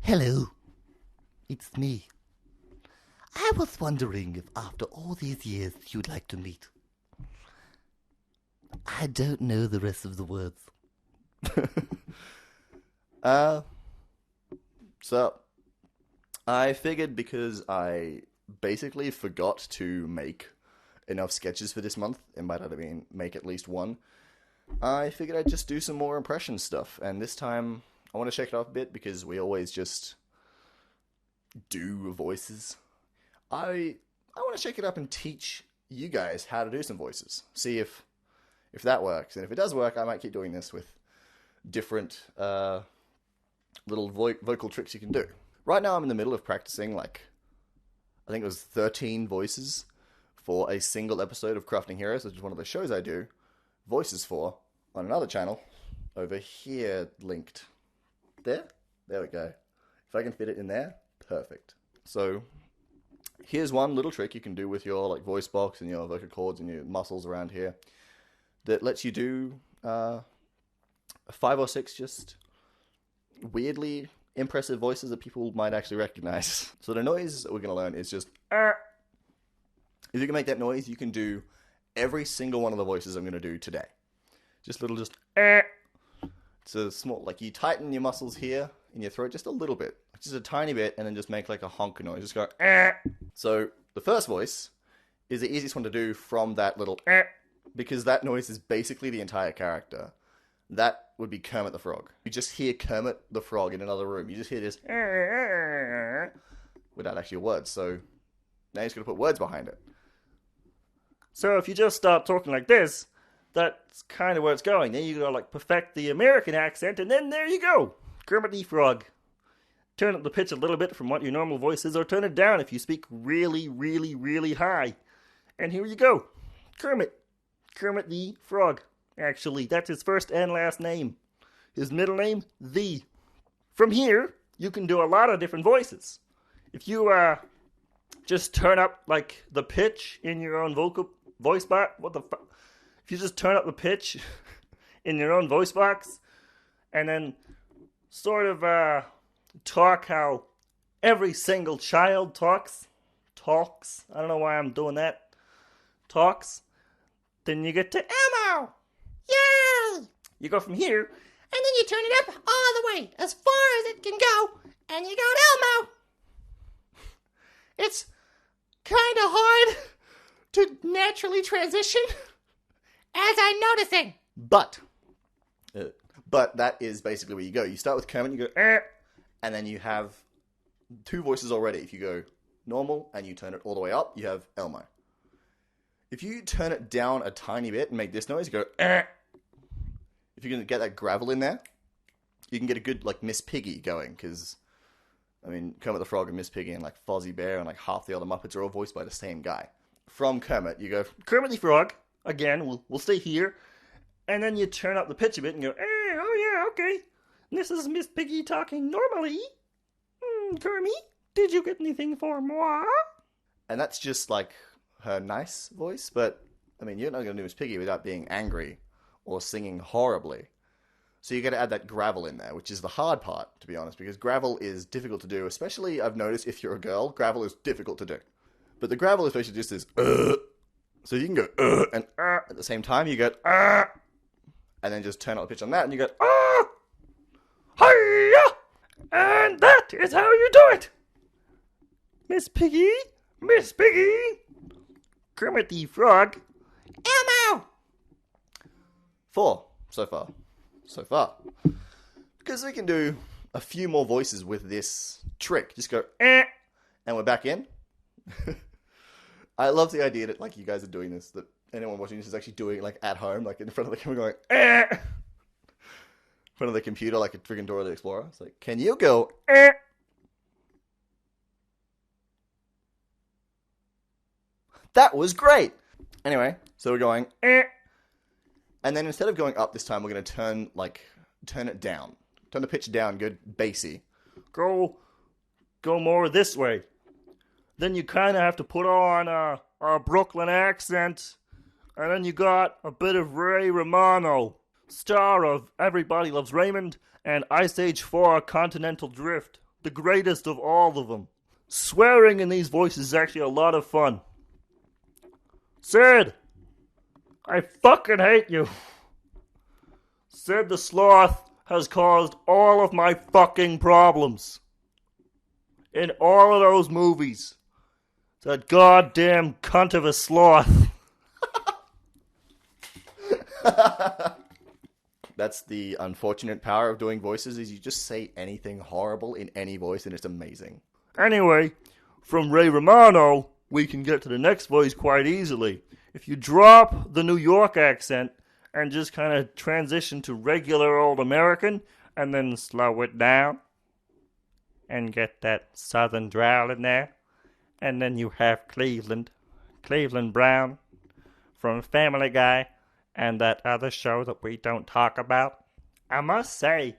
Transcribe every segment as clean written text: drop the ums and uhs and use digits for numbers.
Hello, it's me. I was wondering if after all these years you'd like to meet. I don't know the rest of the words. So, I figured because I basically forgot to make enough sketches for this month, it might have been make at least one, I figured I'd just do some more impression stuff, and this time I want to shake it up a bit because we always just do voices. I want to shake it up and teach you guys how to do some voices. See if that works, and if it does work, I might keep doing this with different little vocal tricks you can do. Right now I'm in the middle of practicing, I think it was 13 voices for a single episode of Crafting Heroes, which is one of the shows I do voices for on another channel over here, linked. There we go. If I can fit it in there, perfect. So here's one little trick you can do with your voice box and your vocal cords and your muscles around here that lets you do 5 or 6 just weirdly impressive voices that people might actually recognize. So the noise that we're going to learn is just If you can make that noise, you can do every single one of the voices I'm going to do today. Just It's a small, you tighten your muscles here in your throat just a little bit, just a tiny bit, and then just make a honk noise. Just go So the first voice is the easiest one to do from that little because that noise is basically the entire character. That would be Kermit the Frog. You just hear Kermit the Frog in another room. You just hear this without actually words. So now you're just going to put words behind it. So if you just start talking like this, that's kind of where it's going. Then you gotta perfect the American accent, and then there you go, Kermit the Frog. Turn up the pitch a little bit from what your normal voice is, or turn it down if you speak really, really, really high. And here you go, Kermit the Frog. Actually, that's his first and last name. His middle name, The. From here, you can do a lot of different voices. If you just turn up the pitch in your own voice box, if you just turn up the pitch in your own voice box, and then sort of talk how every single child talks, I don't know why I'm doing that, talks, then you get to Elmo! Yay! You go from here, and then you turn it up all the way, as far as it can go, and you got Elmo! It's kind of hard to naturally transition, as I'm noticing. But that is basically where you go. You start with Kermit, you go, and then you have 2 voices already. If you go normal and you turn it all the way up, you have Elmo. If you turn it down a tiny bit and make this noise, you go, if you can get that gravel in there, you can get a good, Miss Piggy going, because Kermit the Frog and Miss Piggy and Fozzie Bear and half the other Muppets are all voiced by the same guy. From Kermit, you go, Kermit the Frog. Again, we'll stay here. And then you turn up the pitch a bit and go, oh yeah, okay. This is Miss Piggy talking normally. Kermit, did you get anything for moi? And that's just her nice voice, but you're not going to do Miss Piggy without being angry or singing horribly. So you got to add that gravel in there, which is the hard part, to be honest, because gravel is difficult to do, especially I've noticed if you're a girl, gravel is difficult to do. But the gravel is basically just this, so you can go, and at the same time, you go, and then just turn up the pitch on that, and you go, hiya! And that is how you do it! Miss Piggy, Kermit the Frog, Elmo! 4 so far. Because we can do a few more voices with this trick. Just go, and we're back in. I love the idea that you guys are doing this, that anyone watching this is actually doing it at home, in front of the camera going, in front of the computer like a friggin' Dora the Explorer. It's can you go, That was great! Anyway, so we're going, and then instead of going up this time, we're going to turn it down. Turn the pitch down, good bassy. Go more this way. Then you kind of have to put on a Brooklyn accent. And then you got a bit of Ray Romano, star of Everybody Loves Raymond and Ice Age 4 Continental Drift. the greatest of all of them. Swearing in these voices is actually a lot of fun. Sid! I fucking hate you. Sid the Sloth has caused all of my fucking problems. In all of those movies. That goddamn cunt of a sloth. That's the unfortunate power of doing voices, is you just say anything horrible in any voice and it's amazing. Anyway, from Ray Romano, we can get to the next voice quite easily. If you drop the New York accent and just kind of transition to regular old American and then slow it down and get that southern drawl in there, and then you have Cleveland Brown from Family Guy and that other show that we don't talk about. I must say,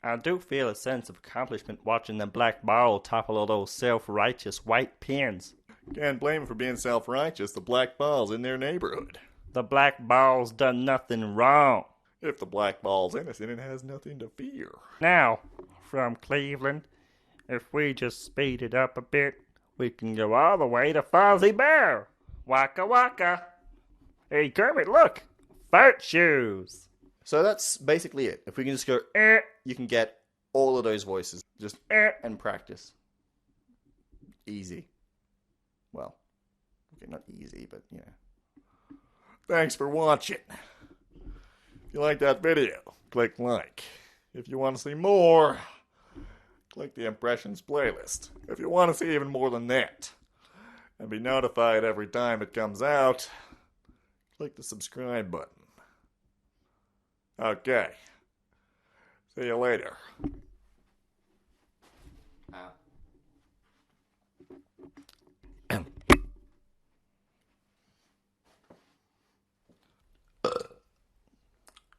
I do feel a sense of accomplishment watching the black ball topple all those self-righteous white pins. Can't blame him for being self-righteous. The black ball's in their neighborhood. The black ball's done nothing wrong. If the black ball's innocent, it has nothing to fear. Now, from Cleveland, if we just speed it up a bit, we can go all the way to Fozzie Bear. Waka waka. Hey Kermit, look! Fart shoes! So that's basically it. If we can just go, you can get all of those voices. Just and practice. Easy. Well, okay, not easy, but you know. Thanks for watching. If you like that video, click like. If you want to see more, click the Impressions playlist. If you want to see even more than that, and be notified every time it comes out, click the subscribe button. Okay. See you later.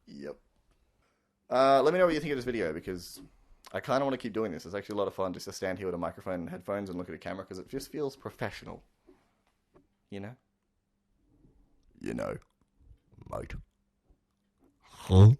Yep. Let me know what you think of this video, because I kind of want to keep doing this. It's actually a lot of fun just to stand here with a microphone and headphones and look at a camera, because it just feels professional. You know? You know, mate. Huh?